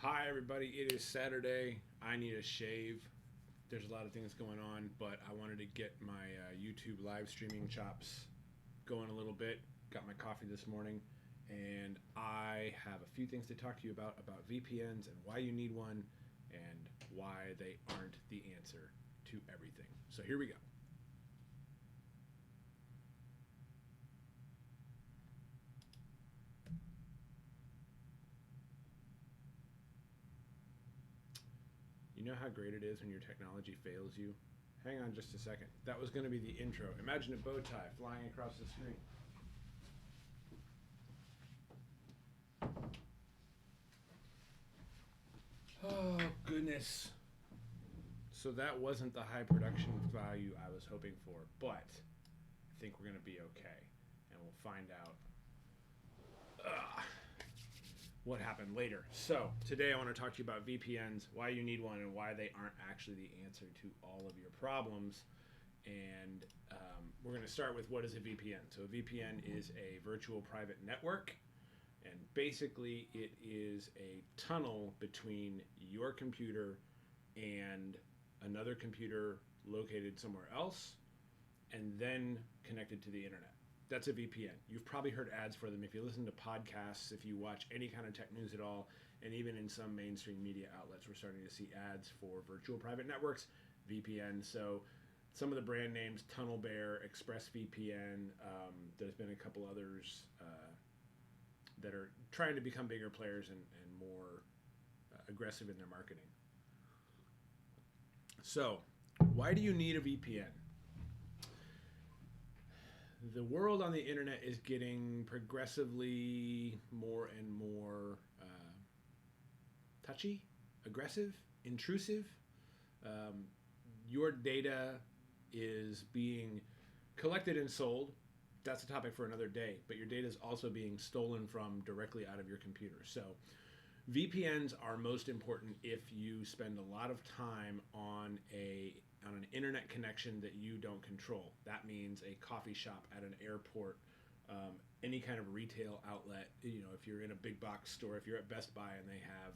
Hi, everybody. It is Saturday. I need a shave. There's a lot of things going on, but I wanted to get my YouTube live streaming chops going a little bit. Got my coffee this morning, and I have a few things to talk to you about VPNs and why you need one and why they aren't the answer to everything. So here we go. You know how great it is when your technology fails you? Hang on just a second. That was going to be the intro. Imagine a bow tie flying across the screen. Oh, goodness. So that wasn't the high production value I was hoping for, but I think we're going to be okay. And we'll find out what happened later. So today I want to talk to you about VPNs, why you need one, and why they aren't actually the answer to all of your problems. And we're going to start with what is a VPN. So a VPN is a virtual private network. And basically it is a tunnel between your computer and another computer located somewhere else and then connected to the internet. That's a VPN. You've probably heard ads for them if you listen to podcasts, if you watch any kind of tech news at all, and even in some mainstream media outlets, we're starting to see ads for virtual private networks, VPN. So some of the brand names, TunnelBear, ExpressVPN, there's been a couple others that are trying to become bigger players and more aggressive in their marketing. So why do you need a VPN? The world on the internet is getting progressively more and more touchy, aggressive, intrusive. Your data is being collected and sold. That's a topic for another day, but your data is also being stolen from directly out of your computer. So VPNs are most important if you spend a lot of time on an internet connection that you don't control. That means a coffee shop at an airport, any kind of retail outlet. You know, if you're in a big box store, if you're at Best Buy and they have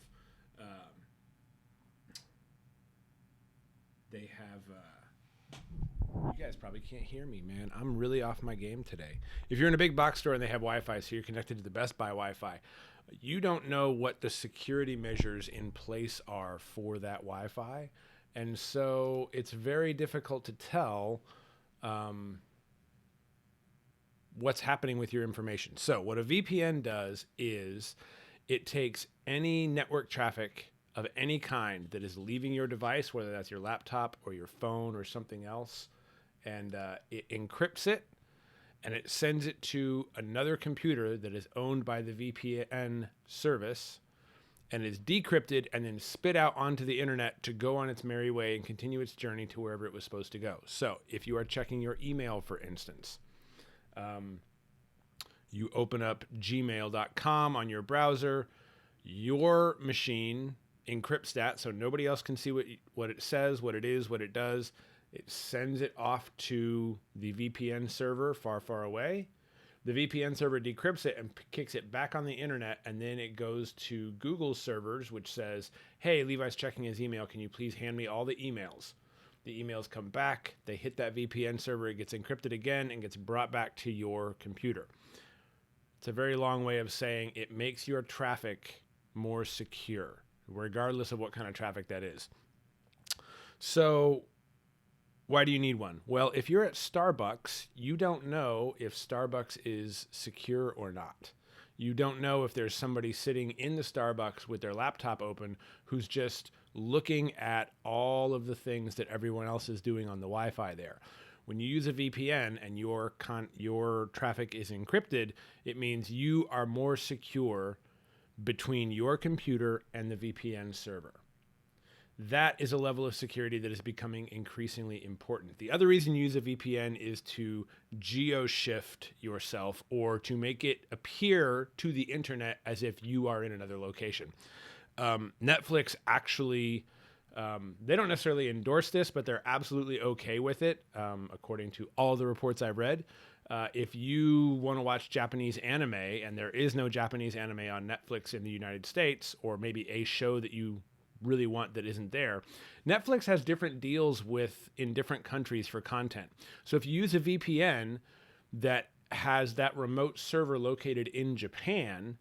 you guys probably can't hear me, man. I'm really off my game today. If you're in a big box store and they have Wi-Fi, so you're connected to the Best Buy Wi-Fi, you don't know what the security measures in place are for that Wi-Fi. And so it's very difficult to tell what's happening with your information. So what a VPN does is it takes any network traffic of any kind that is leaving your device, whether that's your laptop or your phone or something else, and it encrypts it, and it sends it to another computer that is owned by the VPN service, and is decrypted and then spit out onto the internet to go on its merry way and continue its journey to wherever it was supposed to go. So if you are checking your email, for instance, you open up gmail.com on your browser, your machine encrypts that so nobody else can see what it says, what it is, what it does. It sends it off to the VPN server far, far away. The VPN server decrypts it and kicks it back on the internet, and then it goes to Google's servers, which says, hey, Levi's checking his email. Can you please hand me all the emails? The emails come back. They hit that VPN server. It gets encrypted again and gets brought back to your computer. It's a very long way of saying it makes your traffic more secure, regardless of what kind of traffic that is. So why do you need one? Well, if you're at Starbucks, you don't know if Starbucks is secure or not. You don't know if there's somebody sitting in the Starbucks with their laptop open who's just looking at all of the things that everyone else is doing on the Wi-Fi there. When you use a VPN and your traffic is encrypted, it means you are more secure between your computer and the VPN server. That is a level of security that is becoming increasingly important. The other reason you use a VPN is to geo-shift yourself or to make it appear to the internet as if you are in another location. Netflix actually, they don't necessarily endorse this, but they're absolutely okay with it, according to all the reports I've read. If you want to watch Japanese anime and there is no Japanese anime on Netflix in the United States, or maybe a show that you really want that isn't there, Netflix has different deals in different countries for content. So if you use a VPN that has that remote server located in Japan,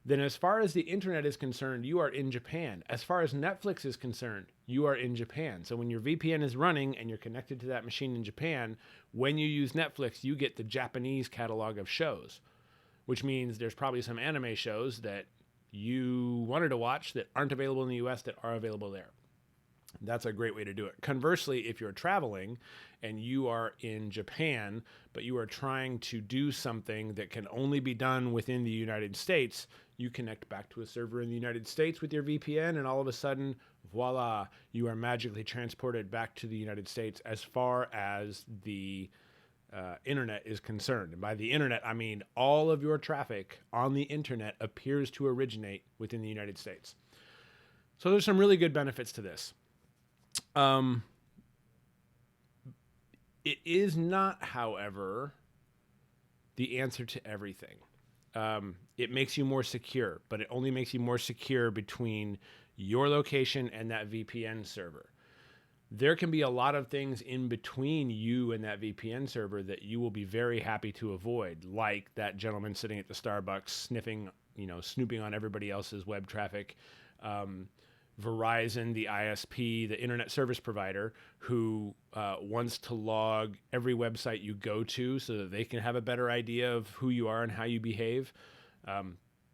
then as far as the internet is concerned, you are in Japan. As far as Netflix is concerned, you are in Japan. So when your VPN is running and you're connected to that machine in Japan, when you use Netflix, you get the Japanese catalog of shows, which means there's probably some anime shows that you wanted to watch that aren't available in the US that are available there. That's a great way to do it. Conversely, if you're traveling and you are in Japan, but you are trying to do something that can only be done within the United States, you connect back to a server in the United States with your VPN, and all of a sudden, voila, you are magically transported back to the United States as far as the internet is concerned. And by the internet, I mean all of your traffic on the internet appears to originate within the United States. So there's some really good benefits to this. It is not, however, the answer to everything. It makes you more secure, but it only makes you more secure between your location and that VPN server. There can be a lot of things in between you and that VPN server that you will be very happy to avoid, like that gentleman sitting at the Starbucks snooping on everybody else's web traffic. Verizon, the ISP, the internet service provider, who wants to log every website you go to so that they can have a better idea of who you are and how you behave.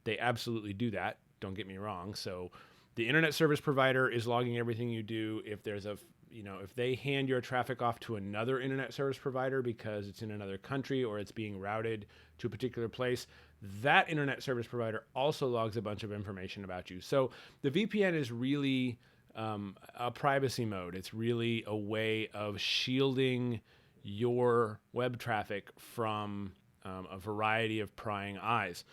They absolutely do that. Don't get me wrong. So the internet service provider is logging everything you do. If there's if they hand your traffic off to another internet service provider because it's in another country or it's being routed to a particular place, that internet service provider also logs a bunch of information about you. So the VPN is really a privacy mode. It's really a way of shielding your web traffic from a variety of prying eyes.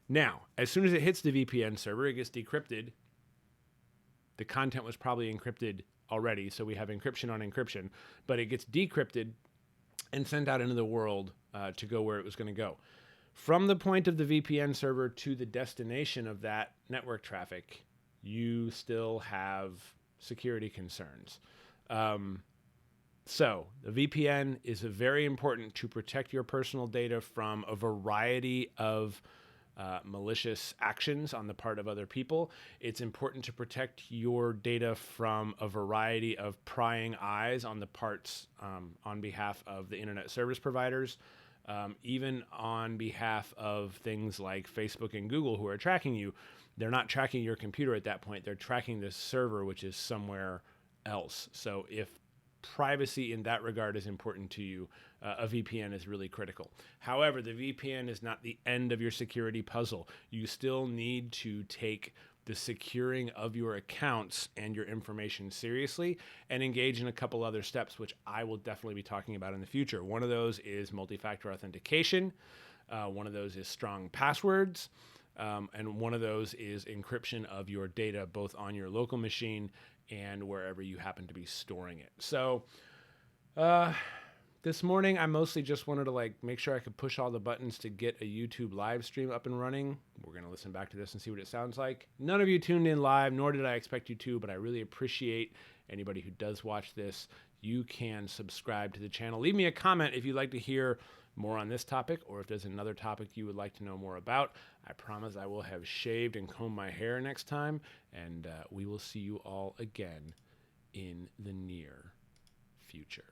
Now, as soon as it hits the VPN server, it gets decrypted. The content was probably encrypted already, so we have encryption on encryption, but it gets decrypted and sent out into the world to go where it was going to go. From the point of the VPN server to the destination of that network traffic, you still have security concerns. So the VPN is very important to protect your personal data from a variety of malicious actions on the part of other people. It's important to protect your data from a variety of prying eyes on the parts on behalf of the internet service providers, even on behalf of things like Facebook and Google who are tracking you. They're not tracking your computer at that point. They're tracking this server, which is somewhere else. So if privacy in that regard is important to you, a VPN is really critical. However, the VPN is not the end of your security puzzle. You still need to take the securing of your accounts and your information seriously and engage in a couple other steps, which I will definitely be talking about in the future. One of those is multi-factor authentication. One of those is strong passwords. And one of those is encryption of your data, both on your local machine and wherever you happen to be storing it. So this morning, I mostly just wanted to make sure I could push all the buttons to get a YouTube live stream up and running. We're going to listen back to this and see what it sounds like. None of you tuned in live, nor did I expect you to, but I really appreciate anybody who does watch this. You can subscribe to the channel. Leave me a comment if you'd like to hear more on this topic, or if there's another topic you would like to know more about. I promise I will have shaved and combed my hair next time, and we will see you all again in the near future.